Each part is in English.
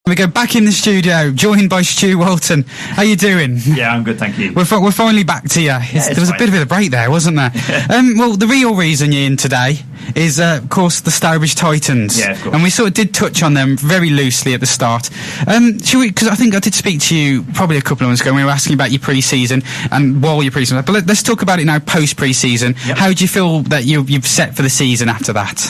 We go back in the studio, joined by Stu Walton. How you doing? Yeah, I'm good, thank you. We're finally back to you. There was a bit of a break there, wasn't there? Well, the real reason you're in today is, of course, the Stourbridge Titans. Yeah, of course. And we sort of did touch on them very loosely at the start. Because I think I did speak to you probably a couple of months ago when we were asking about your pre-season and while your pre-season. But let's talk about it now, post-pre-season. Yep. How do you feel that you've set for the season after that?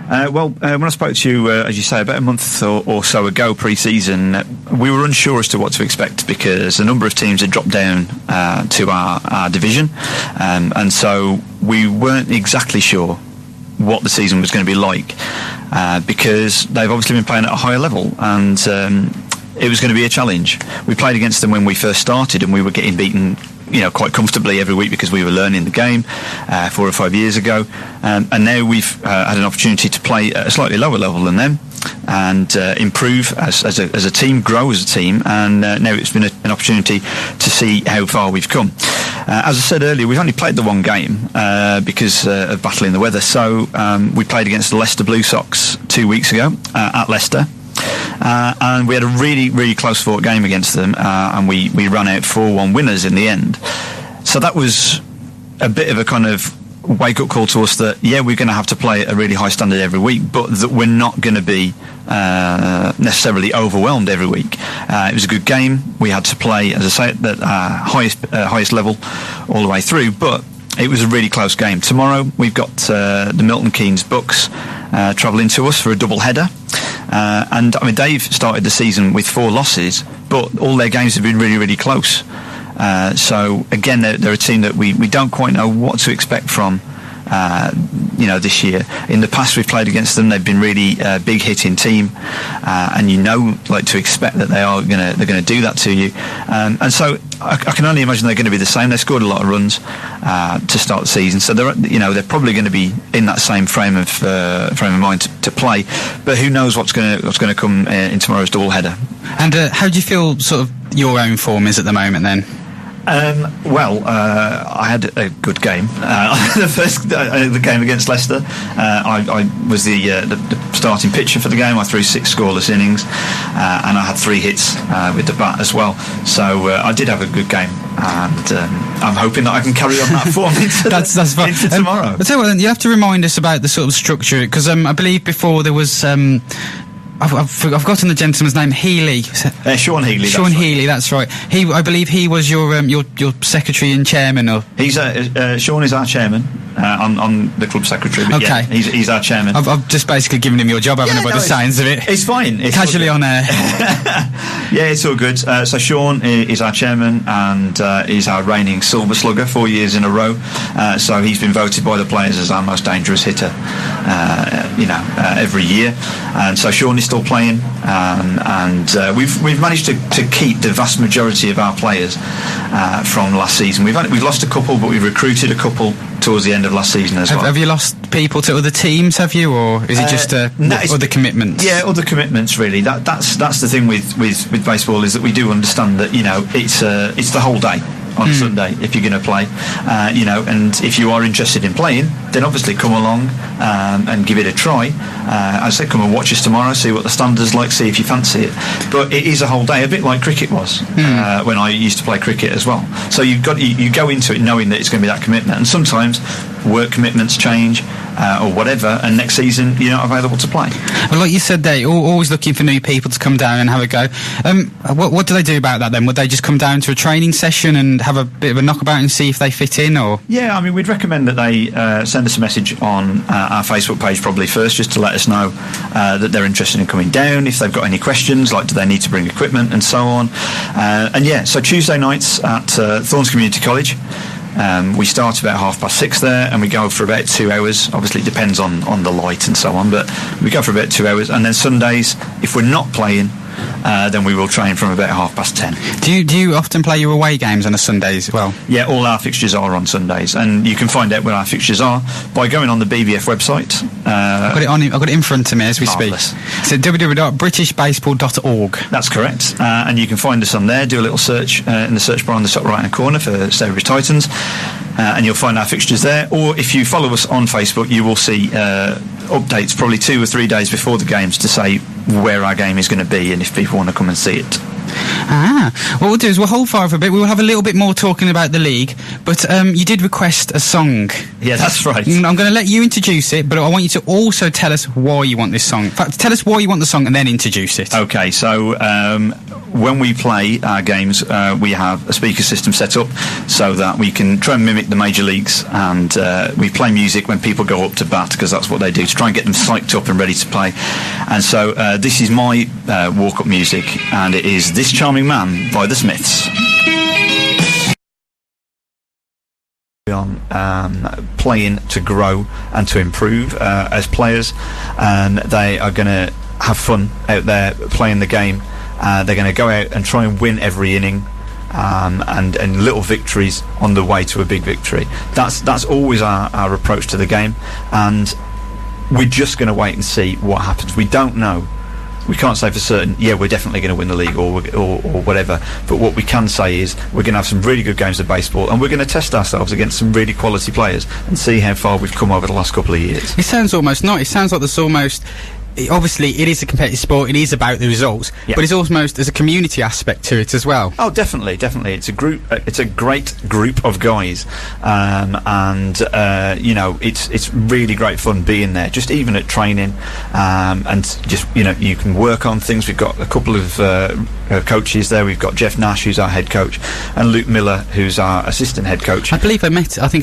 When I spoke to you, as you say, about a month or so ago, pre-season, we were unsure as to what to expect because a number of teams had dropped down to our division, and so we weren't exactly sure what the season was going to be like because they've obviously been playing at a higher level, and it was going to be a challenge. We played against them when we first started, and we were getting beaten quite comfortably every week because we were learning the game 4 or 5 years ago, and now we've had an opportunity to play at a slightly lower level than them and improve as a team, grow as a team, and now it's been an opportunity to see how far we've come. As I said earlier, we've only played the one game because of battling the weather, so we played against the Leicester Blue Sox 2 weeks ago at Leicester. And we had a really, really close fought game against them, and we ran out 4-1 winners in the end. So that was a bit of a kind of wake-up call to us that, we're going to have to play at a really high standard every week, but that we're not going to be necessarily overwhelmed every week. It was a good game. We had to play, as I say, at the highest level all the way through, but it was a really close game. Tomorrow we've got the Milton Keynes Bucks travelling to us for a double header. And I mean, they've started the season with 4 losses, but all their games have been really, really close. So again, they're a team that we don't quite know what to expect from. This year. In the past, we've played against them. They've been really big hitting team, and to expect that they're going to do that to you. And so I can only imagine they're going to be the same. They scored a lot of runs to start the season, so they're probably going to be in that same frame of mind to play. But who knows what's going to come in tomorrow's double header? And how do you feel sort of your own form is at the moment then? I had a good game. The game against Leicester, I was the starting pitcher for the game. I threw 6 scoreless innings, and I had 3 hits with the bat as well. So I did have a good game, and I'm hoping that I can carry on that form into tomorrow. But tell you what, you have to remind us about the sort of structure, because I believe before there was. I've forgotten the gentleman's name. Healy. Sean Healy. Sean Healy. That's right. I believe he was your secretary and chairman. Or he's Sean is our chairman. I'm the club secretary. But okay. Yeah, he's our chairman. I've just basically given him your job, haven't I? By the signs of it. It's fine. It's casually on air. Yeah, it's all good. So Sean is our chairman and is our reigning silver slugger 4 years in a row. So he's been voted by the players as our most dangerous hitter. Every year, and so Sean is still playing, and we've managed to keep the vast majority of our players from last season. We've lost a couple, but we've recruited a couple towards the end of last season as well. Have you lost people to other teams? Have you, or is it just other commitments? Yeah, other commitments really. That's the thing with baseball, is that we do understand that it's the whole day on Sunday if you're going to play, and if you are interested in playing, then obviously come along and give it a try. I say come and watch us tomorrow, see what the standard's like, see if you fancy it. But it is a whole day, a bit like cricket was when I used to play cricket as well. So you go into it knowing that it's going to be that commitment, and sometimes work commitments change or whatever, and next season you're not available to play. Well, like you said there, you're always looking for new people to come down and have a go. What do they do about that then? Would they just come down to a training session and have a bit of a knockabout and see if they fit in? Or yeah, I mean, we'd recommend that they send us a message on our Facebook page probably first, just to let us know that they're interested in coming down. If they've got any questions, like do they need to bring equipment and so on. So Tuesday nights at Thorns Community College. We start about 6:30 there, and we go for about 2 hours. Obviously it depends on the light and so on, but we go for about 2 hours, and then Sundays, if we're not playing, then we will train from about 10:30. Do you often play your away games on a Sunday as well? Yeah, all our fixtures are on Sundays, and you can find out where our fixtures are by going on the BBF website. I've got it in front of me as we speak. So www.britishbaseball.org. That's correct, and you can find us on there. Do a little search in the search bar on the top right hand corner for Stourbridge Titans, and you'll find our fixtures there. Or if you follow us on Facebook, you will see updates probably 2 or 3 days before the games to say where our game is going to be and if people want to come and see it. What we'll do is we'll hold fire for a bit. We'll have a little bit more talking about the league, but you did request a song. Yeah, that's right. I'm going to let you introduce it, but I want you to also tell us why you want this song. In fact, tell us why you want the song and then introduce it. Okay, so when we play our games, we have a speaker system set up so that we can try and mimic the major leagues, and we play music when people go up to bat, because that's what they do, to try and get them psyched up and ready to play. And so this is my walk-up music, and it is This Charming Man by the Smiths. On playing to grow and to improve as players, and they are going to have fun out there playing the game. They're going to go out and try and win every inning, and little victories on the way to a big victory. That's always our approach to the game, and we're just going to wait and see what happens. We don't know. We can't say for certain, yeah, we're definitely going to win the league or whatever, but what we can say is we're going to have some really good games of baseball, and we're going to test ourselves against some really quality players and see how far we've come over the last couple of years. It sounds almost not. It sounds like there's almost... Obviously, it is a competitive sport. It is about the results, but it's almost there's a community aspect to it as well. Oh, definitely. It's a group. It's a great group of guys, and you know, it's really great fun being there. Just even at training, and just you can work on things. We've got a couple of coaches there. We've got Jeff Nash, who's our head coach, and Luke Miller, who's our assistant head coach. I think I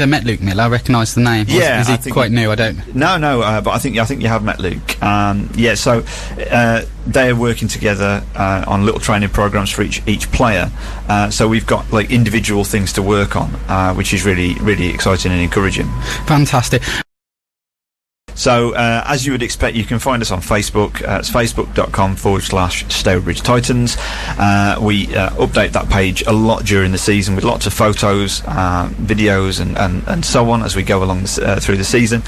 met Luke Miller. I recognise the name. Yeah, is he quite new? I don't. No, but I think you have met Luke. So they're working together on little training programs for each player. So we've got like individual things to work on, which is really, really exciting and encouraging. Fantastic. So, as you would expect, you can find us on Facebook. It's facebook.com/Stourbridge Titans. We update that page a lot during the season with lots of photos, videos, and so on as we go along through the season.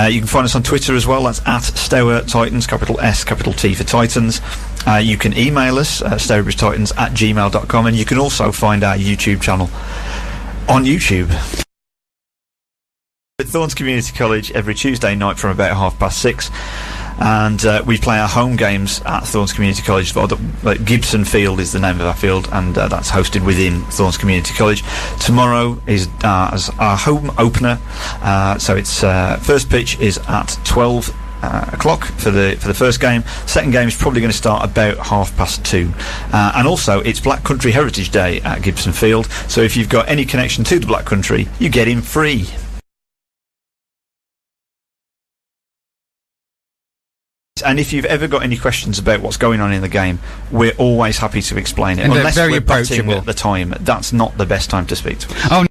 You can find us on Twitter as well. That's at Stour Titans, capital S, capital T for Titans. You can email us, stourbridgetitans@gmail.com, and you can also find our YouTube channel on YouTube. At Thorns Community College every Tuesday night from about 6:30, and we play our home games at Thorns Community College. Gibson Field is the name of our field, and that's hosted within Thorns Community College. Tomorrow is as our home opener, so it's first pitch is at 12 o'clock for the first game. Second game is probably going to start about 2:30, and also it's Black Country Heritage Day at Gibson Field, so if you've got any connection to the Black Country, you get in free. And if you've ever got any questions about what's going on in the game, we're always happy to explain it. And unless very we're batting approachable at the time. That's not the best time to speak to us. Oh,